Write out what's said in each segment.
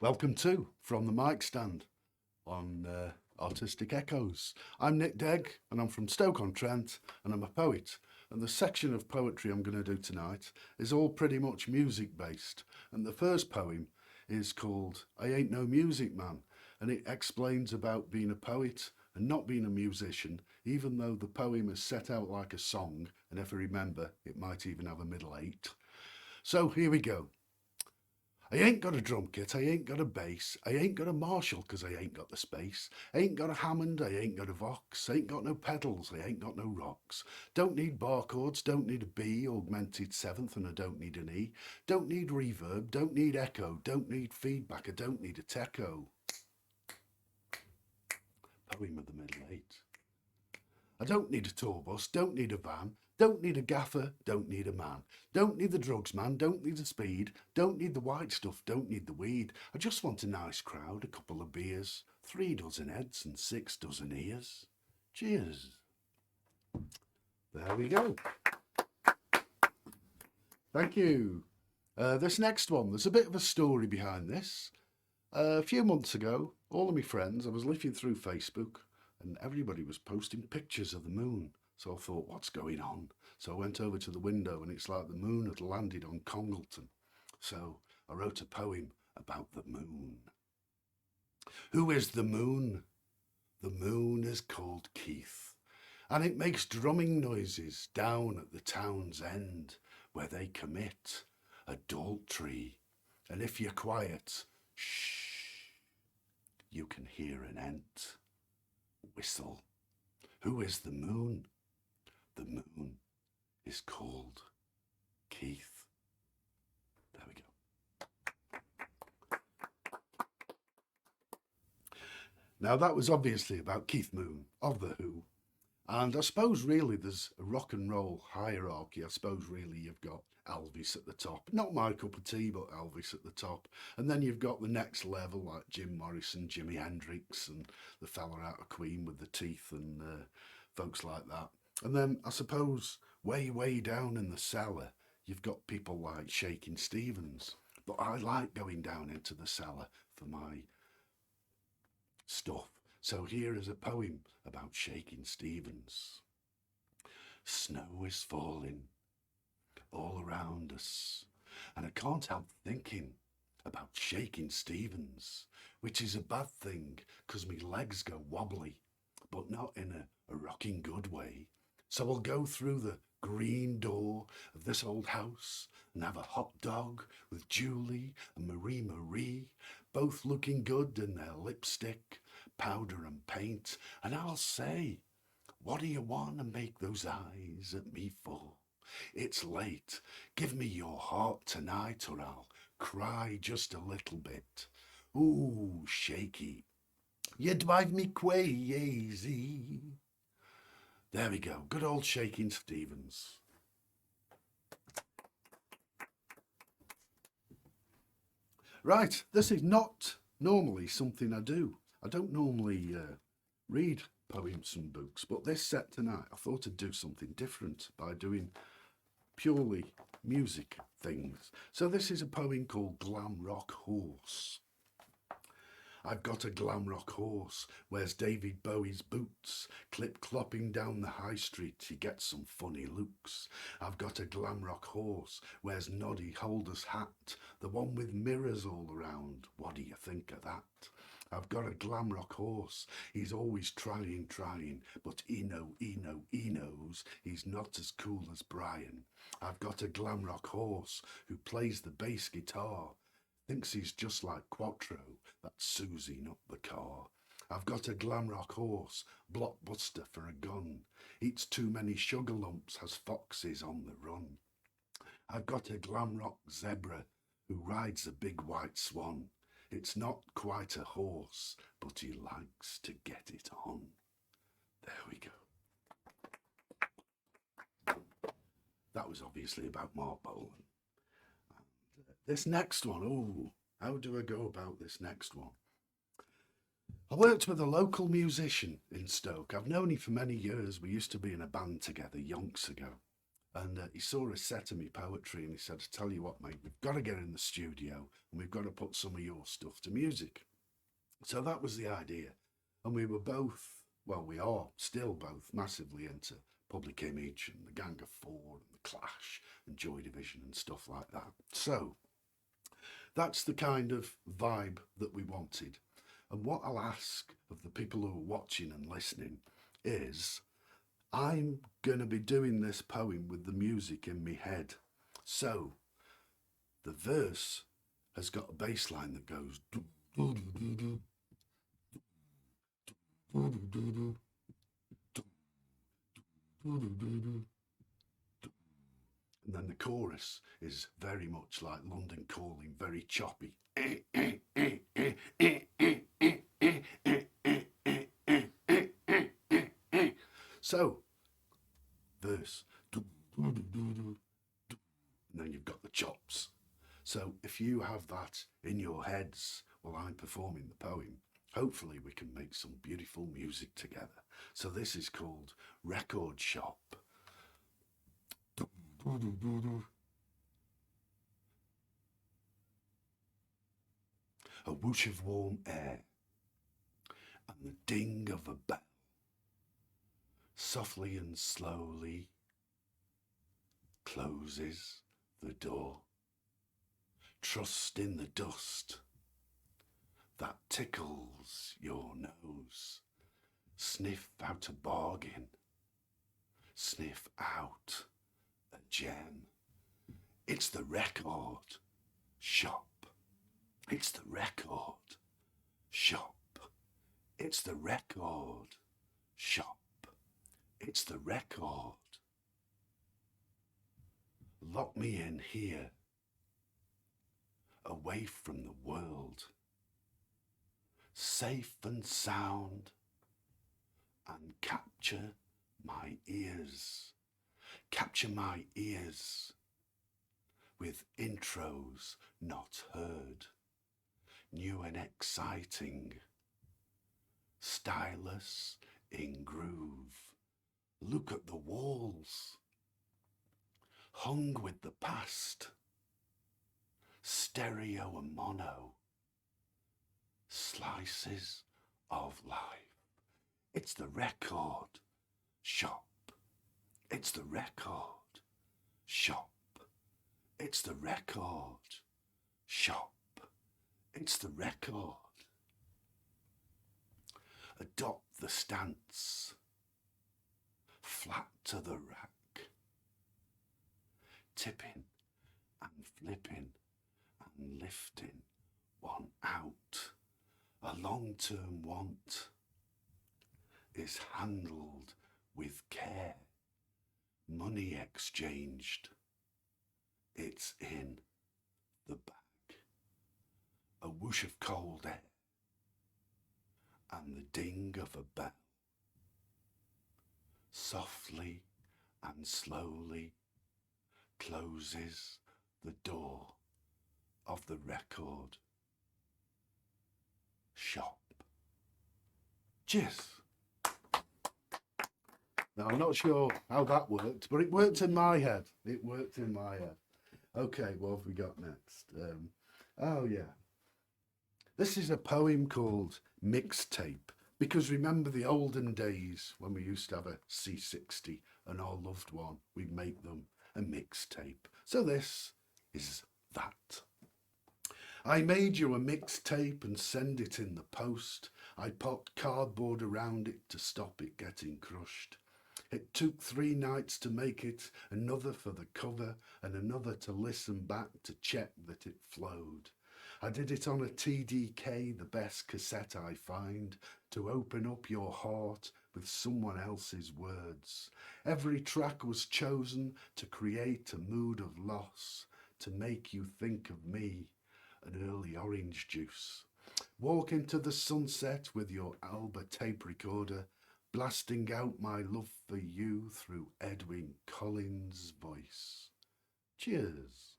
Welcome to From the Mic Stand on Artistic Echoes. I'm Nick Degg and I'm from Stoke-on-Trent and I'm a poet. And the section of poetry I'm going to do tonight is all pretty much music based. And the first poem is called I Ain't No Music Man, and it explains about being a poet and not being a musician, even though the poem is set out like a song, and if I remember, it might even have a middle eight. So here we go. I ain't got a drum kit, I ain't got a bass, I ain't got a Marshall 'cause I ain't got the space. Ain't got a Hammond, I ain't got a Vox, ain't got no pedals, I ain't got no rocks. Don't need bar chords, don't need a B, augmented seventh, and I don't need an E. Don't need reverb, don't need echo, don't need feedback, I don't need a techo. Poem of the middle eight. I don't need a tour bus, don't need a van, don't need a gaffer, don't need a man. Don't need the drugs, man, don't need the speed, don't need the white stuff, don't need the weed. I just want a nice crowd, a couple of beers, 3 dozen heads and 6 dozen ears. Cheers. There we go. Thank you. This next one, there's a bit of a story behind this. A few months ago, all of my friends, I was looking through Facebook and everybody was posting pictures of the moon. So I thought, what's going on? So I went over to the window and it's like the moon had landed on Congleton. So I wrote a poem about the moon. Who is the moon? The moon is called Keith, and it makes drumming noises down at the town's end where they commit adultery. And if you're quiet, shh, you can hear an ant whistle. Who is the moon? The moon is called Keith. There we go. Now that was obviously about Keith Moon of The Who. And I suppose really there's a rock and roll hierarchy. I suppose really you've got Elvis at the top. Not my cup of tea, but Elvis at the top. And then you've got the next level like Jim Morrison, Jimi Hendrix, and the fella out of Queen with the teeth and folks like that. And then I suppose way, way down in the cellar, you've got people like Shakin' Stevens. But I like going down into the cellar for my stuff. So here is a poem about Shakin' Stevens. Snow is falling all around us, and I can't help thinking about Shakin' Stevens, which is a bad thing 'cause me legs go wobbly, but not in a rocking good way. So I'll go through the green door of this old house and have a hot dog with Julie and Marie Marie, both looking good in their lipstick, powder and paint, and I'll say, what do you want to make those eyes at me for? It's late. Give me your heart tonight or I'll cry just a little bit. Ooh, shaky. You drive me crazy. There we go. Good old Shakin' Stevens. Right, this is not normally something I do. I don't normally read poems from books, but this set tonight, I thought I'd do something different by doing purely music things. So this is a poem called Glam Rock Horse. I've got a glam rock horse, wears David Bowie's boots, clip clopping down the high street, he gets some funny looks. I've got a glam rock horse, wears Noddy Holder's hat, the one with mirrors all around, what do you think of that? I've got a glam rock horse, he's always trying, but he knows he's not as cool as Brian. I've got a glam rock horse who plays the bass guitar, thinks he's just like Quattro, that's Susie, not the car. I've got a glam rock horse, blockbuster for a gun, eats too many sugar lumps, has foxes on the run. I've got a glam rock zebra who rides a big white swan. It's not quite a horse, but he likes to get it on. There we go. That was obviously about Mark Bolan. This next one, oh, how do I go about this next one? I worked with a local musician in Stoke. I've known him for many years. We used to be in a band together yonks ago. And he saw a set of me poetry and he said, I tell you what, mate, we've got to get in the studio and we've got to put some of your stuff to music. So that was the idea. And we were both, well, we are still both massively into Public Image and the Gang of Four and the Clash and Joy Division and stuff like that. So that's the kind of vibe that we wanted. And what I'll ask of the people who are watching and listening is, I'm going to be doing this poem with the music in my head. So the verse has got a bass line that goes and then the chorus is very much like London Calling, very choppy. So, verse, and then you've got the chops. So if you have that in your heads while I'm performing the poem, hopefully we can make some beautiful music together. So this is called Record Shop. A whoosh of warm air and the ding of a bell, softly and slowly closes the door. Trust in the dust that tickles your nose. Sniff out a bargain, sniff out a gem. It's the record shop. It's the record shop. It's the record shop. It's the record. Lock me in here, away from the world, safe and sound, and capture my ears. Capture my ears with intros not heard, new and exciting, stylus in groove. Look at the walls, hung with the past, stereo and mono, slices of life. It's the record shop. It's the record shop. It's the record shop. It's the record. Adopt the stance, flat to the rack, tipping and flipping and lifting one out. A long-term want is handled with care, money exchanged, it's in the bag. A whoosh of cold air and the ding of a bell, softly and slowly closes the door of the record shop. Cheers. Now, I'm not sure how that worked, but it worked in my head. It worked in my head. Okay, what have we got next? Oh, yeah. This is a poem called Mixtape, because remember the olden days when we used to have a C60 and our loved one, we'd make them a mixtape. So this is that. I made you a mixtape and send it in the post. I put cardboard around it to stop it getting crushed. It took 3 nights to make it, another for the cover and another to listen back to check that it flowed. I did it on a TDK, the best cassette I find, to open up your heart with someone else's words. Every track was chosen to create a mood of loss, to make you think of me, an early orange juice. Walk into the sunset with your Alba tape recorder, blasting out my love for you through Edwyn Collins' voice. Cheers.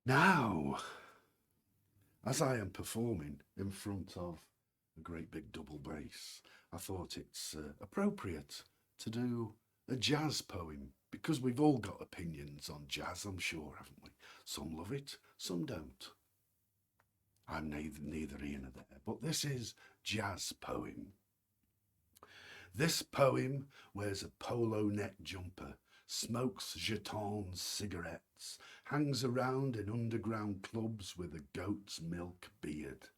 Now, as I am performing in front of a great big double bass, I thought it's appropriate to do a jazz poem because we've all got opinions on jazz, I'm sure, haven't we? Some love it, some don't. I'm neither here nor there, but this is jazz poem. This poem wears a polo neck jumper, smokes jetons cigarettes, hangs around in underground clubs with a goat's milk beard.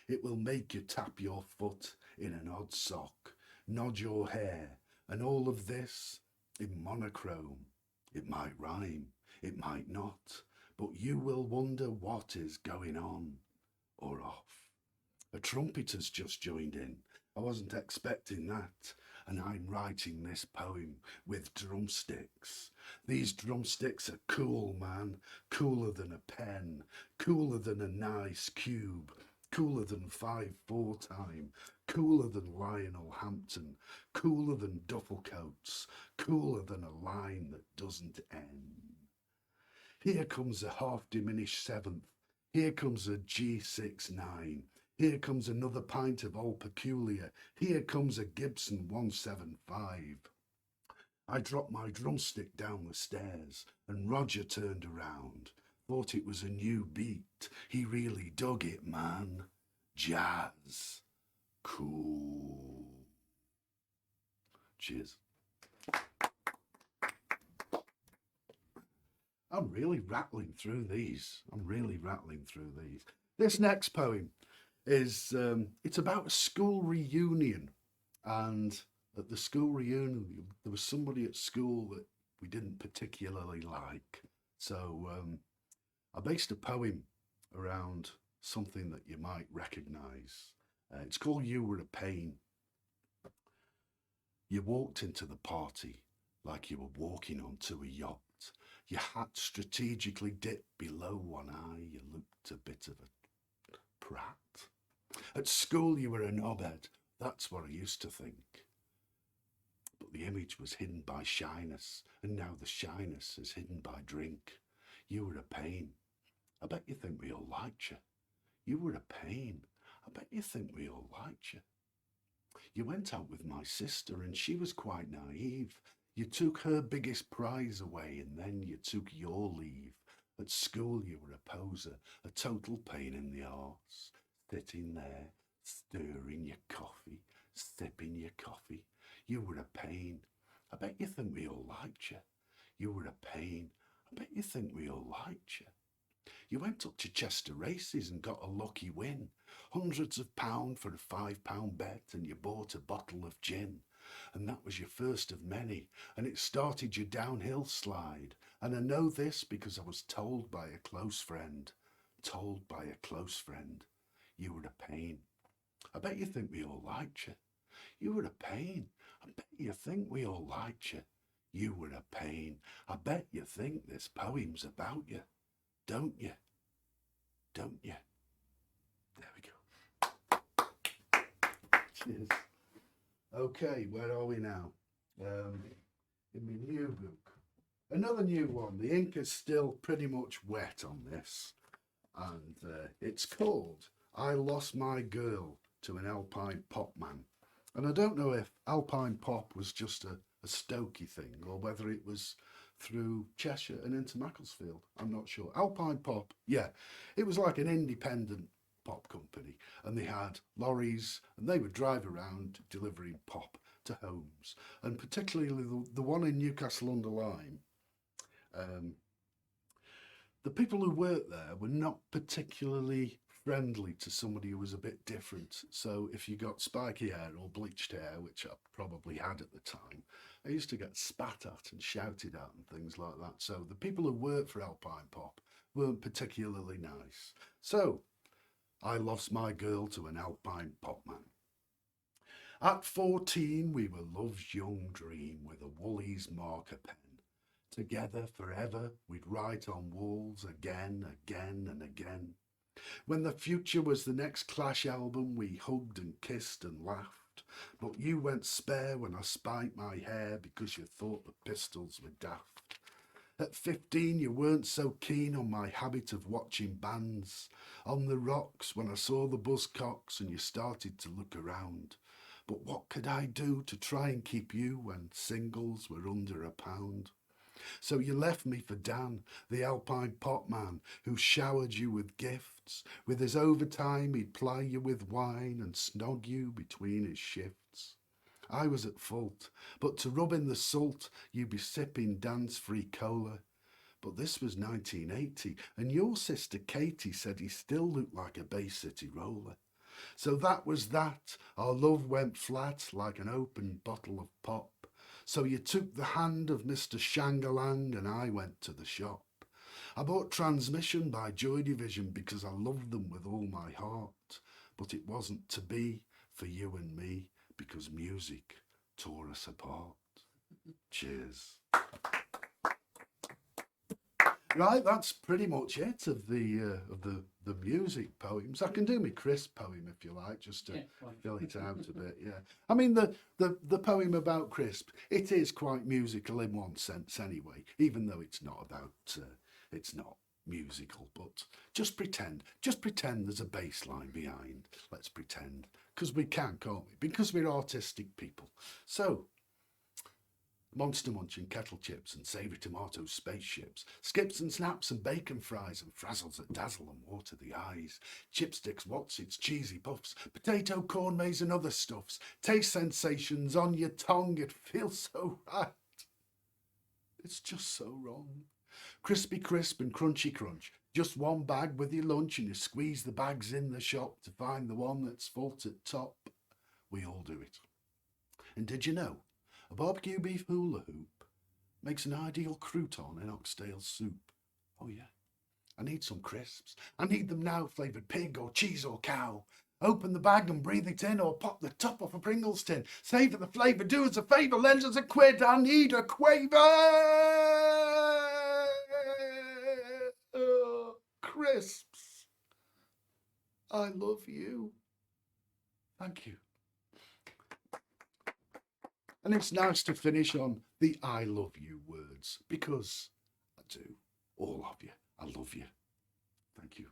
It will make you tap your foot in an odd sock, nod your hair, and all of this in monochrome. It might rhyme, it might not, but you will wonder what is going on or off. A trumpeter's just joined in. I wasn't expecting that, and I'm writing this poem with drumsticks. These drumsticks are cool, man, cooler than a pen, cooler than a nice cube, cooler than 5/4 time, cooler than Lionel Hampton, cooler than duffel coats, cooler than a line that doesn't end. Here comes a half diminished seventh, here comes a G69, here comes another pint of Old Peculiar, here comes a Gibson 175. I dropped my drumstick down the stairs and Roger turned around. Thought it was a new beat. He really dug it, man. Jazz. Cool. Cheers. I'm really rattling through these. This next poem is, it's about a school reunion. And at the school reunion, there was somebody at school that we didn't particularly like. So I based a poem around something that you might recognise. It's called You Were a Pain. You walked into the party like you were walking onto a yacht. Your hat strategically dipped below one eye. You looked a bit of a prat. At school you were a knobhead. That's what I used to think. But the image was hidden by shyness, and now the shyness is hidden by drink. You were a pain. I bet you think we all liked you. You were a pain. I bet you think we all liked you. You went out with my sister and she was quite naive. You took her biggest prize away and then you took your leave. At school you were a poser, a total pain in the arse. Sitting there, stirring your coffee, sipping your coffee. You were a pain. I bet you think we all liked you. You were a pain. I bet you think we all liked you. You went up to Chester races and got a lucky win. Hundreds of pounds for a £5 bet and you bought a bottle of gin. And that was your first of many and it started your downhill slide. And I know this because I was told by a close friend. You were a pain. I bet you think we all liked you. You were a pain. I bet you think we all liked you. You were a pain. I bet you think this poem's about you. Don't you? Don't you? There we go. Cheers. Okay, where are we now? In my new book. Another new one. The ink is still pretty much wet on this. And it's called I Lost My Girl to an Alpine Pop Man. And I don't know if Alpine Pop was just a Stokey thing or whether it was through Cheshire and into Macclesfield. I'm not sure. Alpine Pop, yeah, it was like an independent pop company and they had lorries and they would drive around delivering pop to homes, and particularly the one in Newcastle-under-Lyme. The people who worked there were not particularly friendly to somebody who was a bit different. So if you got spiky hair or bleached hair, which I probably had at the time, I used to get spat at and shouted at and things like that. So the people who worked for Alpine Pop weren't particularly nice. So I lost my girl to an Alpine Pop man. At 14, we were love's young dream with a Woolies marker pen. Together forever, we'd write on walls again, again and again. When the future was the next Clash album, we hugged and kissed and laughed. But you went spare when I spiked my hair because you thought the Pistols were daft. At 15 you weren't so keen on my habit of watching bands on the rocks when I saw the buzzcocks and you started to look around. But what could I do to try and keep you when singles were under £1? So you left me for Dan, the Alpine pot man, who showered you with gifts. With his overtime he'd ply you with wine and snog you between his shifts. I was at fault, but to rub in the salt you'd be sipping Dan's free cola. But this was 1980, and your sister Katie said he still looked like a Bay City roller. So that was that. Our love went flat like an open bottle of pop. So you took the hand of Mr. Shangalang and I went to the shop. I bought Transmission by Joy Division because I loved them with all my heart. But it wasn't to be for you and me because music tore us apart. Cheers. Right, that's pretty much it of the music poems. I can do my crisp poem if you like, just to fill it out a bit. Yeah, I mean the poem about crisp, it is quite musical in one sense anyway, even though it's not about it's not musical. But just pretend there's a bass line behind. Let's pretend, because we can, can't we? Because we're artistic people. So. Monster munching kettle chips and savoury tomato spaceships, skips and snaps and bacon fries and frazzles that dazzle and water the eyes, chipsticks, wotsits, cheesy puffs, potato, corn maze and other stuffs, taste sensations on your tongue, it feels so right. It's just so wrong. Crispy crisp and crunchy crunch, just one bag with your lunch and you squeeze the bags in the shop to find the one that's full at top. We all do it. And did you know? A barbecue beef hula hoop makes an ideal crouton in oxtail soup. Oh yeah. I need some crisps. I need them now, flavoured pig or cheese or cow. Open the bag and breathe it in or pop the top off a Pringles tin. Savour the flavour, do us a favour, lend us a quid. I need a quaver. Crisps. I love you. Thank you. And it's nice to finish on the I love you words, because I do. All of you. I love you. Thank you.